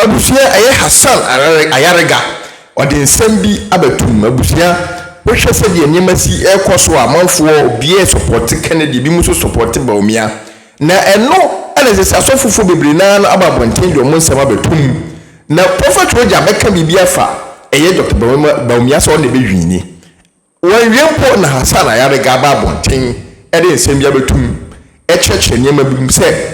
abusia eye Hassan Ayariga odi nsem bi abatum abusia wo hwe se de nyemasi ekoso amanfo obi support Kennedy bi muso support Bawumia na eno ana se asofofo bebre na ababonten de omo nsem abatum na prophet roja beka bibia fa eye Dr. Bawumia so ne behwini wanwempo na Hassan Ayariga ababonten ede nsem bi abatum echeche nyema bi se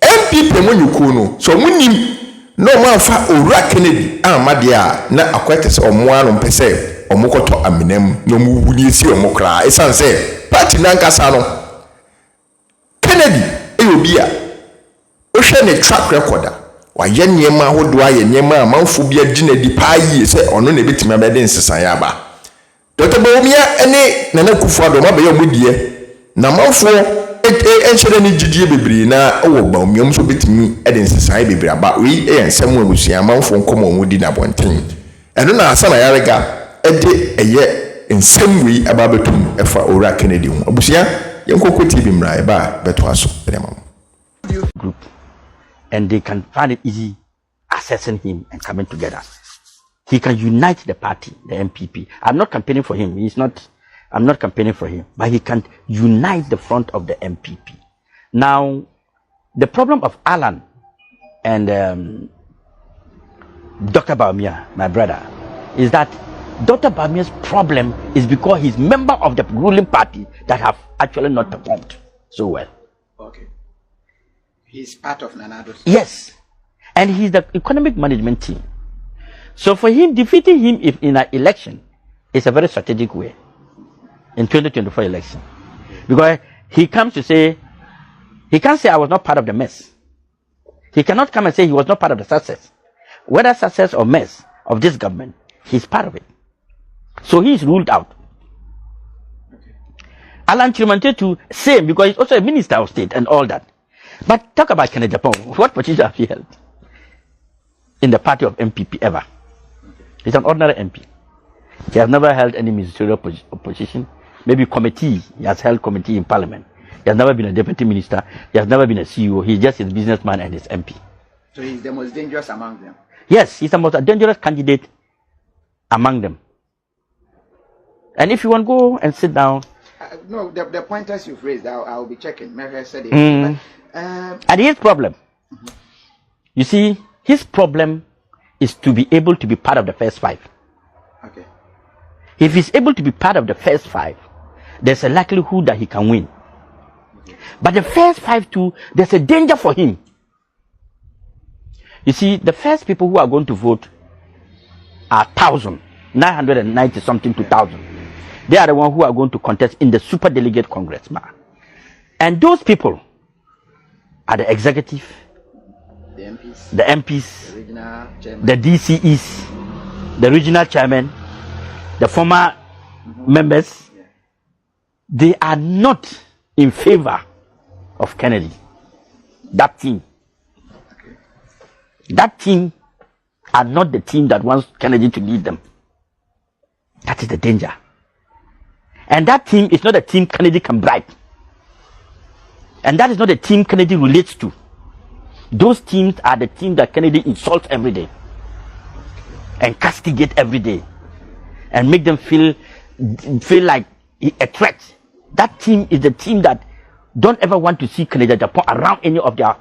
MPP monyuko no so munim no manfa owura Kennedy amadia na akwete se omoa no mpese omokoto aminem no muwuni si omokra esanse party nankasa no Kennedy eyobia ohwe ne track record wa ye nyema hodo aye nyema amanfo bia ginadi paayi se ono na betima bede nsesan ya ba Dr. Bawumia ene Nana Akufo-Addo ma be yo modie na manfo enhyere ni gidie bebre na wo Bawumia mso betimi ede nsesan bebre aba wi ensem abusia amanfo nkomo omudi na bonten eno na Hassan Ayariga ede eye ensem wi aba betum efa owura Kennedy ho abusia yenkoko TV mra eba beto aso bedemam group and they can find it easy assessing him and coming together. He can unite the party, the MPP. I'm not campaigning for him. I'm not campaigning for him, but he can unite the front of the MPP. Now, the problem of Alan and Dr. Bawumia, my brother, is that Dr. Bawumia's problem is because he's member of the ruling party that have actually not performed so well. Okay. He's part of Nanado's. Yes. And he's the economic management team. So for him, defeating him in an election is a very strategic way in 2024 election. Because he comes to say, he can't say I was not part of the mess. He cannot come and say he was not part of the success. Whether success or mess of this government, he's part of it. So he is ruled out. Okay. Alan Chimantetu, same, because he's also a minister of state and all that. But talk about Kennedy Agyapong. What position have he held in the party of MPP ever? He's an ordinary MP. He has never held any ministerial position. Maybe committee. He has held committee in parliament. He has never been a deputy minister. He has never been a CEO. He's just a businessman and his MP. So he's the most dangerous among them? Yes, he's the most dangerous candidate among them. And if you want to go and sit down... no, the pointers you've raised, I'll be checking. Mary said it. And his problem, you see, his problem is to be able to be part of the first five. Okay. If he's able to be part of the first five, there's a likelihood that he can win. Okay. But the first five too, there's a danger for him. You see, the first people who are going to vote are 990 something to 1,000. They are the ones who are going to contest in the super delegate congress. And those people are the executive, the MPs, the DCEs, the regional chairman, the former members. Yeah. They are not in favor of Kennedy. That team. Okay. That team are not the team that wants Kennedy to lead them. That is the danger. And that team is not a team Kennedy can bribe. And that is not a team Kennedy relates to. Those teams are the team that Kennedy insults every day and castigate every day and make them feel like a threat. That team is the team that don't ever want to see Kennedy Agyapong around any of their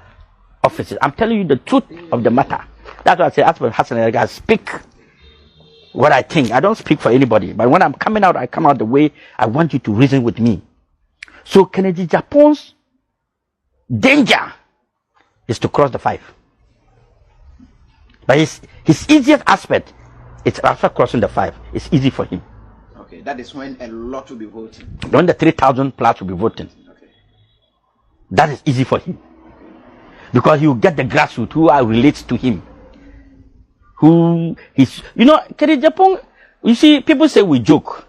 offices. I'm telling you the truth of the matter. That's why I say, as for Hassan Ayariga, I speak what I think. I don't speak for anybody. But when I'm coming out, I come out the way I want you to reason with me. So Kennedy Agyapong's danger is to cross the five. But his easiest aspect is after crossing the five. It's easy for him. Okay, that is when a lot will be voting. When the 3,000 plus will be voting. Okay. That is easy for him. Because he will get the grassroots who relates to him. Who is, you know, Kennedy Agyapong, you see, people say we joke.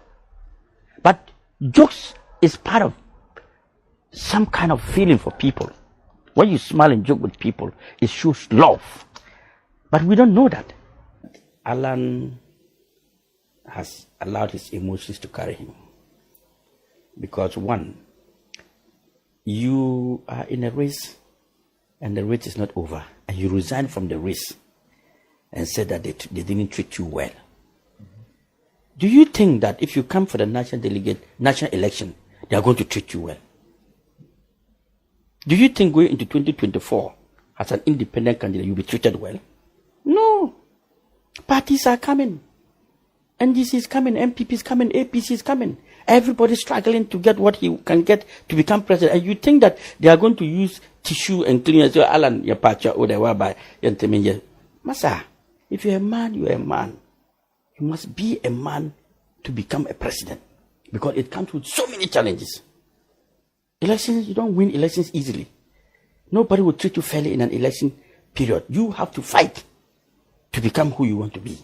But jokes is part of some kind of feeling for people. When you smile and joke with people, it shows love. But we don't know that. Alan has allowed his emotions to carry him. Because one, you are in a race and the race is not over. And you resign from the race. and said that they didn't treat you well. Do you think that if you come for the national election, they are going to treat you well? Do you think going into 2024 as an independent candidate, you'll be treated well? No. Parties are coming. NDC is coming, MPP is coming, APC is coming. Everybody's struggling to get what he can get to become president. And you think that they are going to use tissue and clean as well, Alan, your patcha, or the whereby, Masa, if you're a man, you're a man. You must be a man to become a president. Because it comes with so many challenges. Elections, you don't win elections easily. Nobody will treat you fairly in an election period. You have to fight to become who you want to be.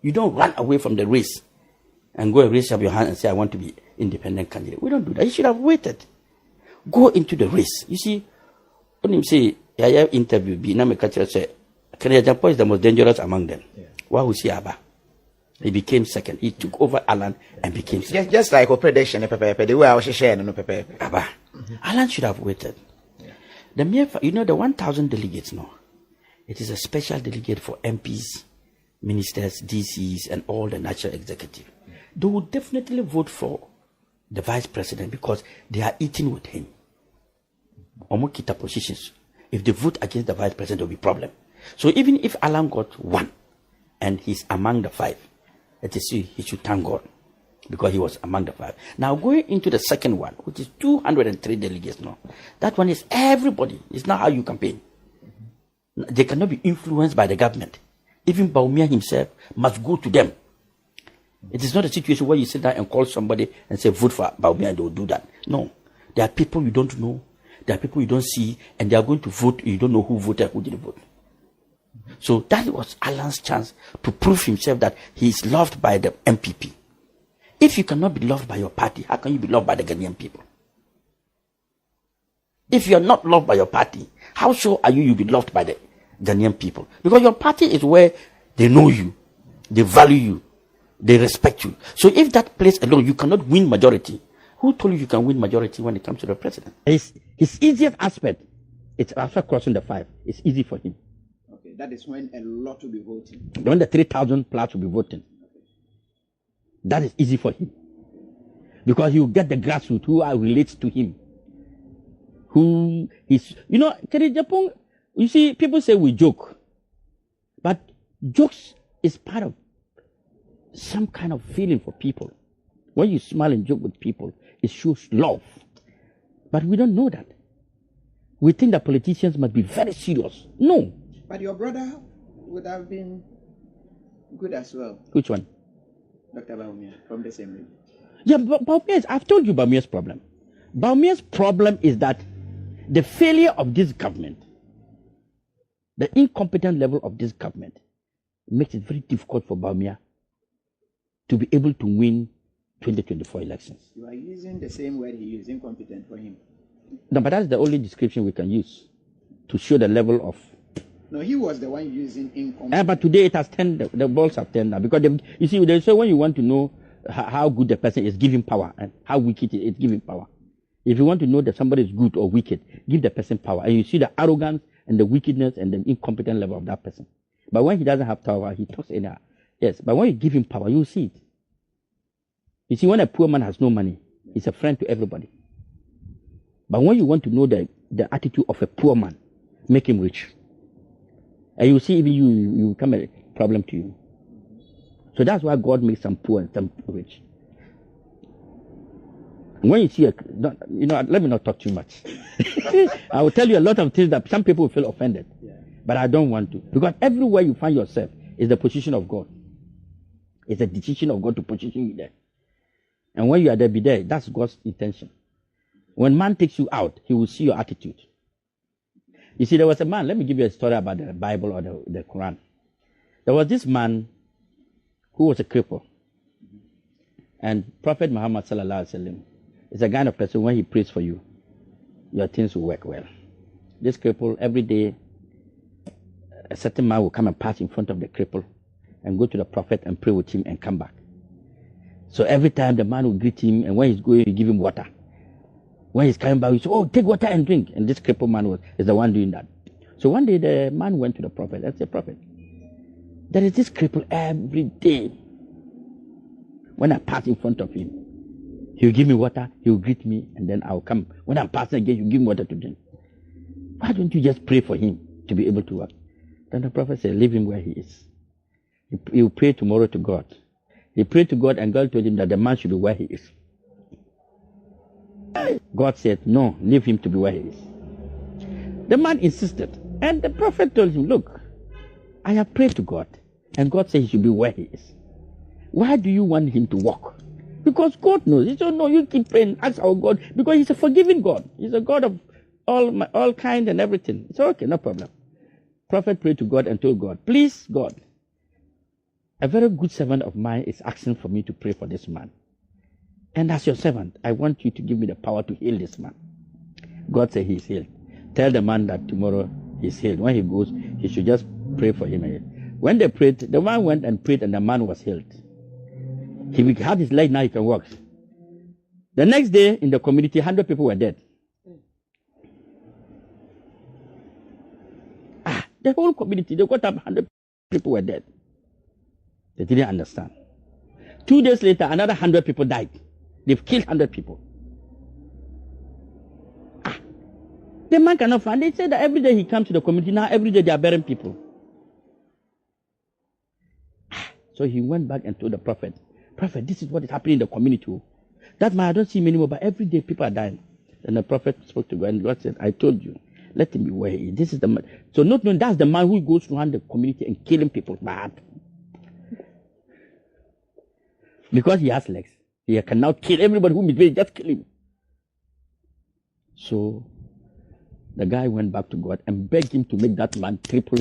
You don't run away from the race and go and raise up your hand and say, I want to be independent candidate. We don't do that. You should have waited. Go into the race. You see, when you say, I have interview, say, Kennedy Agyapong is the most dangerous among them. Why was he Abba? He became second. He took over Alan and became second. Just like a prediction, the way I was sharing, no Pepe. Abba. Alan should have waited. The the 1,000 delegates now. It is a special delegate for MPs, ministers, DCs, and all the national executive. They will definitely vote for the vice president because they are eating with him. Omokita positions. If they vote against the vice president, there will be problem. So even if Alan got 1 and he's among the 5, he should thank God because he was among the 5. Now going into the second one, which is 203 delegates now. That one is everybody. It's not how you campaign. They cannot be influenced by the government. Even Bawumia himself must go to them. It is not a situation where you sit down and call somebody and say, vote for Bawumia, and they will do that. No. There are people you don't know. There are people you don't see. And they are going to vote. You don't know who voted, who didn't vote. So that was Alan's chance to prove himself that he is loved by the MPP. If you cannot be loved by your party, how can you be loved by the Ghanaian people? If you are not loved by your party, how sure are you'll be loved by the Ghanaian people? Because your party is where they know you, they value you, they respect you. So if that place alone, you cannot win majority, who told you can win majority when it comes to the president? His easiest aspect, it's after crossing the 5. It's easy for him. Okay, that is when a lot will be voting. When the 3,000 plus will be voting. That is easy for him. Because you get the grassroots who relates to him. Who is, Kennedy Agyapong, you see, people say we joke. But jokes is part of some kind of feeling for people. When you smile and joke with people, it shows love. But we don't know that. We think that politicians must be very serious. No. But your brother would have been good as well. Which one? Dr. Bawumia, from the same region. Yeah, Bawumia's, I've told you Bawumia's problem. Bawumia's problem is that the failure of this government, the incompetent level of this government, makes it very difficult for Bawumia to be able to win 2024 elections. You are using the same word he used, incompetent, for him. No, but that's the only description we can use to show the level of. No, he was the one using incompetent. But today it has turned, the balls have turned now. Because you see, they say when you want to know how good the person is, give him power. And how wicked it is, give him power. If you want to know that somebody is good or wicked, give the person power. And you see the arrogance and the wickedness and the incompetent level of that person. But when he doesn't have power, he talks anyhow. Yes, but when you give him power, you see it. You see, when a poor man has no money, he's a friend to everybody. But when you want to know the attitude of a poor man, make him rich. And you see, even you become a problem to you. So that's why God makes some poor and some rich. When you see let me not talk too much. I will tell you a lot of things that some people will feel offended. Yeah. But I don't want to. Because everywhere you find yourself is the position of God. It's a decision of God to position you there. And when you are there, be there. That's God's intention. When man takes you out, he will see your attitude. You see, there was a man, let me give you a story about the Bible or the Quran. There was this man who was a cripple. And Prophet Muhammad sallallahu alaihi wasallam is a kind of person, when he prays for you, your things will work well. This cripple, every day, a certain man will come and pass in front of the cripple and go to the Prophet and pray with him and come back. So every time the man will greet him, and when he's going, you give him water. When he's coming back, he says, oh, take water and drink. And this crippled man is the one doing that. So one day the man went to the Prophet and said, Prophet, There is this cripple every day. When I pass in front of him, he'll give me water, he'll greet me, and then I'll come. When I'm passing again, he'll give me water to drink. Why don't you just pray for him to be able to walk? Then the prophet said, leave him where he is. He'll pray tomorrow to God. He prayed to God, and God told him that the man should be where he is. God said, no, leave him to be where he is. The man insisted, and the prophet told him, look, I have prayed to God, and God said he should be where he is. Why do you want him to walk? Because God knows. He said, no, you keep praying, ask our God, because he's a forgiving God. He's a God of all kind and everything. It's okay, no problem. Prophet prayed to God and told God, please, God, a very good servant of mine is asking for me to pray for this man. And as your servant, I want you to give me the power to heal this man. God said he is healed. Tell the man that tomorrow he's healed. When he goes, he should just pray for him. When they prayed, the man went and prayed, and the man was healed. He had his leg, now he can walk. The next day in the community, 100 people were dead. The whole community, they got up, 100 people were dead. They didn't understand. 2 days later, another 100 people died. They've killed 100 people. The man cannot find. They said that every day he comes to the community, now every day they are burying people. So he went back and told the prophet, Prophet, this is what is happening in the community. That man, I don't see him anymore, but every day people are dying. And the prophet spoke to God, and God said, I told you, let him be where he is. This is the man. So not knowing that's the man who goes around the community and killing people bad. Because he has legs, he can now kill everybody who misbehaves, just kill him. So the guy went back to God and begged him to make that man triple.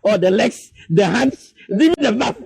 Or the legs, the hands, even the mouth.